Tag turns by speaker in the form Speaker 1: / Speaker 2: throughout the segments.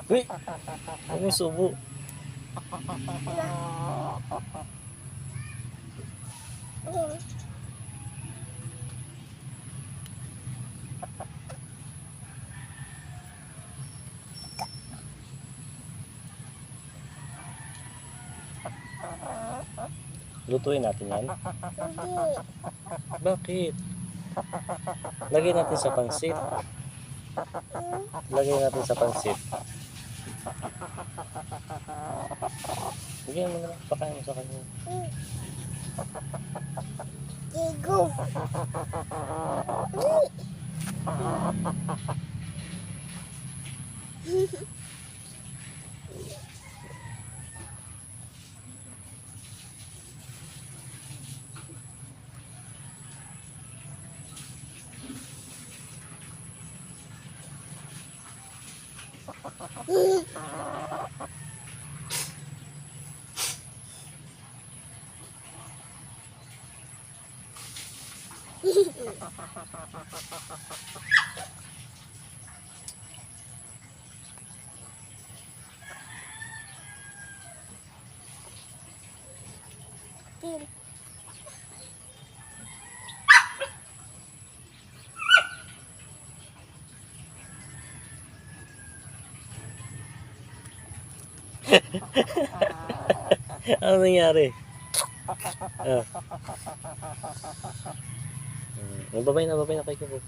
Speaker 1: Uy! Ano subo? Lutuin natin yan? Bakit? Lagay natin sa pansit. Lagay natin sa pansit. Bigyan mo na lang. Pakain mo sa kanya.
Speaker 2: Digo.
Speaker 1: Ano nangyari? Babay na kay Kubo.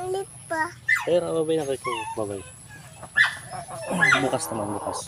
Speaker 2: Ulit pa.
Speaker 1: Ayun, babay na kay Kubo. Babay. Bukas naman, bukas.